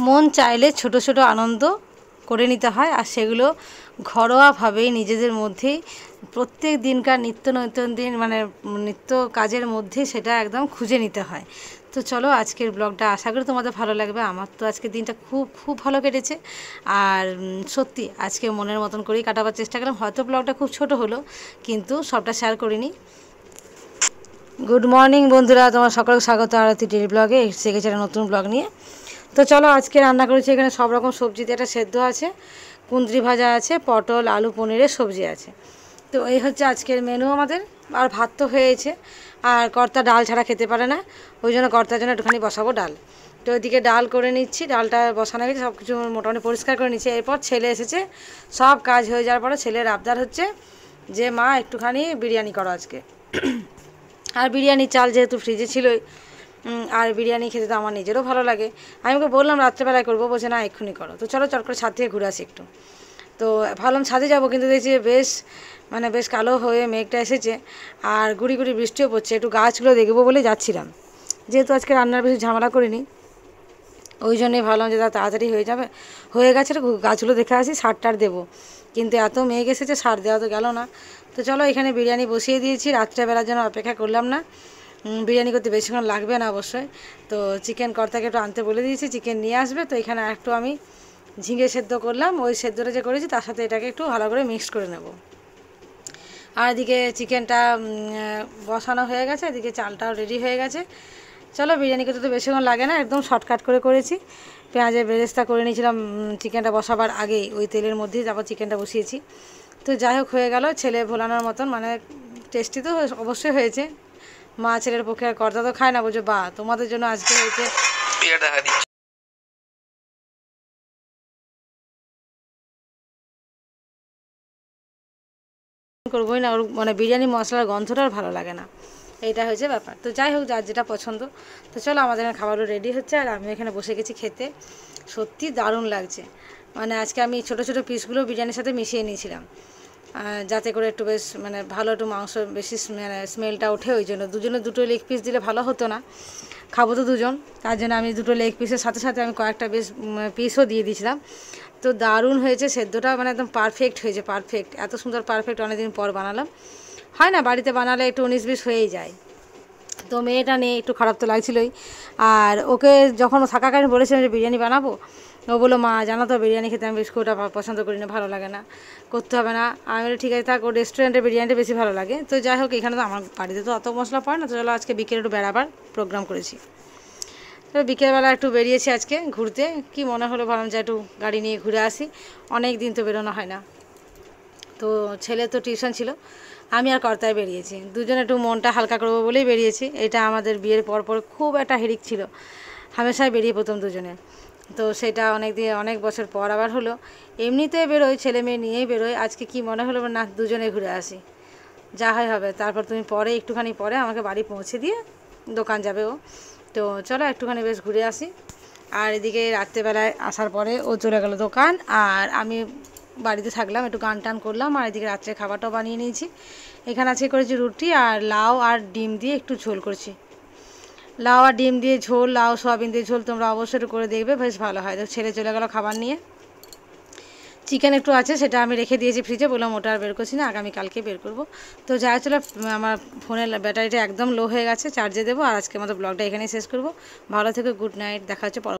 মন চাইলে ছোট ছোট আনন্দ করে নিতে হয়, আর সেগুলো ঘরোয়াভাবেই নিজেদের মধ্যেই প্রত্যেক দিনকার নিত্য নতুন দিন মানে নিত্য কাজের মধ্যে সেটা একদম খুঁজে নিতে হয়। তো চলো আজকের ব্লগটা আশা করি তোমাদের ভালো লাগবে। আমার তো আজকের দিনটা খুব খুব ভালো কেটেছে, আর সত্যি আজকে মনের মতন করেই কাটাবার চেষ্টা করলাম। হয়তো ব্লগটা খুব ছোট হলো, কিন্তু সবটা শেয়ার করিনি। গুড মর্নিং বন্ধুরা, তোমার সকলকে স্বাগত আরতি ডেইলি ব্লগে। এসে গেছে একটা নতুন ব্লগ নিয়ে। তো চলো আজকে রান্না করেছি এখানে সব রকম সবজি দিয়ে, একটা সেদ্ধ আছে, কুঁদরি ভাজা আছে, পটল আলু পনিরের সবজি আছে। তো এই হচ্ছে আজকের মেনু আমাদের। আর ভাত তো হয়েছে, আর কর্তা ডাল ছাড়া খেতে পারে না, ওই জন্য কর্তার জন্য একটুখানি বসাবো ডাল। তো ওইদিকে ডাল করে নিচ্ছি, ডালটা বসানো গেছে, সব কিছু মোটামুটি পরিষ্কার করে নিচ্ছি। এরপর ছেলে এসেছে, সব কাজ হয়ে যাওয়ার পরে ছেলের আবদার হচ্ছে যে মা একটুখানি বিরিয়ানি করো আজকে। আর বিরিয়ানি চাল যেহেতু ফ্রিজে ছিলই, আর বিরিয়ানি খেতে তো আমার নিজেরও ভালো লাগে। আমি ওকে বললাম রাত্রেবেলায় করবো, বলছে না এক্ষুনি করো। তো চলো চট করে ছাদ থেকে ঘুরে আসি একটু। তো ভাবলাম ছাদে যাবো, কিন্তু দেখছি বেশ কালো হয়ে মেঘটা এসেছে, আর গুড়ি গুড়ি বৃষ্টিও পড়ছে। একটু গাছগুলো দেখবো বলে যাচ্ছিলাম, যেহেতু আজকে রান্নার বেশি ঝামেলা করিনি, ওই জন্যই ভাবলাম যে তাড়াতাড়ি হয়ে গেছে, গাছগুলো দেখে আসি, সার টার দেবো। কিন্তু এত মেঘ এসেছে, সার দেওয়া তো গেল না। তো চলো এখানে বিরিয়ানি বসিয়ে দিয়েছি, রাত্রেবেলার জন্য অপেক্ষা করলাম না। বিরিয়ানি করতে বেশিক্ষণ লাগবে না অবশ্যই। তো চিকেন কর্তাকে একটু আনতে বলে দিয়েছি, চিকেন নিয়ে আসবে। তো এখানে একটু আমি ঝিঙে সেদ্ধ করলাম, ওই সেদ্ধটা যে করেছি তার সাথে এটাকে একটু ভালো করে মিক্স করে নেব। আর এদিকে চিকেনটা বসানো হয়ে গেছে, এদিকে চালটাও রেডি হয়ে গেছে। চলো বিরিয়ানি করতে তো বেশিক্ষণ লাগে না, একদম শর্টকাট করে করেছি। পেঁয়াজের বেরেস্তা করে নিয়েছিলাম চিকেনটা বসাবার আগেই, ওই তেলের মধ্যেই তারপর চিকেনটা বসিয়েছি। তো যাই হোক হয়ে গেল, ছেলে ভোলানোর মতন, মানে টেস্টি তো অবশ্যই হয়েছে। মা ছেলের পক্ষে আর কর্তা তো খায় না, বলছো বা তোমাদের জন্য আজকে হয়েছে করবোই না, ওর মানে বিরিয়ানি মশলার গন্ধটা আর ভালো লাগে না, এইটা হয়েছে ব্যাপার। তো যাই হোক যার যেটা পছন্দ। তো চলো আমাদের এখানে খাবারও রেডি হচ্ছে, আর আমি এখানে বসে গেছি খেতে। সত্যি দারুণ লাগছে, মানে আজকে আমি ছোটো ছোটো পিসগুলো বিরিয়ানির সাথে মিশিয়ে নিয়েছিলাম, যাতে করে একটু বেশ মানে ভালো একটু মাংস বেশি মানে স্মেলটা ওঠে। ওই জন্য দুজনে দুটো লেগ পিস দিলে ভালো হতো না, খাবো তো দুজন, তার জন্য আমি দুটো লেগ পিসের সাথে সাথে আমি কয়েকটা বেশ পিসও দিয়ে দিয়েছিলাম। তো দারুণ হয়েছে সেদ্ধটা, মানে একদম পারফেক্ট হয়েছে, পারফেক্ট, এত সুন্দর পারফেক্ট অনেকদিন পর বানালাম। হয় না বাড়িতে বানালে একটু 19-20 হয়েই যায়। তো মেয়েটা নিয়ে একটু খারাপ তো লাগছিলোই। আর ওকে যখন থাকাকালীন বলেছিলাম যে বিরিয়ানি বানাবো, ও বললো মা জানো তো বিরিয়ানি খেতে আমি বেশ খুব পছন্দ করি না, ভালো লাগে না, করতে হবে না। আমি বলি ঠিক আছে থাক, ও রেস্টুরেন্টের বিরিয়ানিটা বেশি ভালো লাগে। তো যাই হোক এখানে তো আমার বাড়িতে তো অত মশলা পড়ে না। তো চলো আজকে বিকেলে একটু বেড়াবার প্রোগ্রাম করেছি। তো বিকেলবেলা একটু বেরিয়েছি আজকে ঘুরতে, কি মনে হলো ভাবলাম যে একটু গাড়ি নিয়ে ঘুরে আসি, অনেক দিন তো বেরোনো হয় না। তো ছেলে তো টিউশন ছিল, আমি আর কর্তায় বেরিয়েছি, দুজনে একটু মনটা হালকা করবো বলেই বেরিয়েছি। এটা আমাদের বিয়ের পর খুব একটা হিড়িক ছিল, হামেশাই বেরিয়ে প্রথম দুজনে। তো সেটা অনেক বছর পর আবার হলো। এমনিতে বেরোই, ছেলে মেয়ে নিয়েই বেরোই, আজকে কি মনে হলো না দুজনে ঘুরে আসি, যা হয় হবে। তারপর তুমি পরে একটুখানি পরে আমাকে বাড়ি পৌঁছে দিয়ে দোকান যাবে ও। তো চলো একটুখানি বেশ ঘুরে আসি। আর এদিকে রাত্রেবেলায় আসার পরে ও চলে গেল দোকান, আর আমি বাড়িতে থাকলাম, একটু গান টান করলাম। আর এদিকে রাত্রে খাবারটাও বানিয়ে নিয়েছি। এখানে আজকে করেছি রুটি আর লাউ আর ডিম দিয়ে একটু ঝোল করছি। লাউ আর ডিম দিয়ে ঝোল, লাউ সোয়াবিন দিয়ে ঝোল তোমরা অবশ্যই একটু করে দেখবে, বেশ ভালো হয়। তো ছেলে চলে গেল খাবার নিয়ে। চিকেন একটু আছে, সেটা আমি রেখে দিয়েছি ফ্রিজে, বললাম ওটা আর বের করছি না, আগামীকালকে বের করব। তো যাই চলো, আমার ফোনের ব্যাটারিটা একদম লো হয়ে গেছে, চার্জে দেবো। আর আজকে আমাদের ব্লগটা এখানেই শেষ করব। ভালো থেকো, গুড নাইট, দেখা হচ্ছে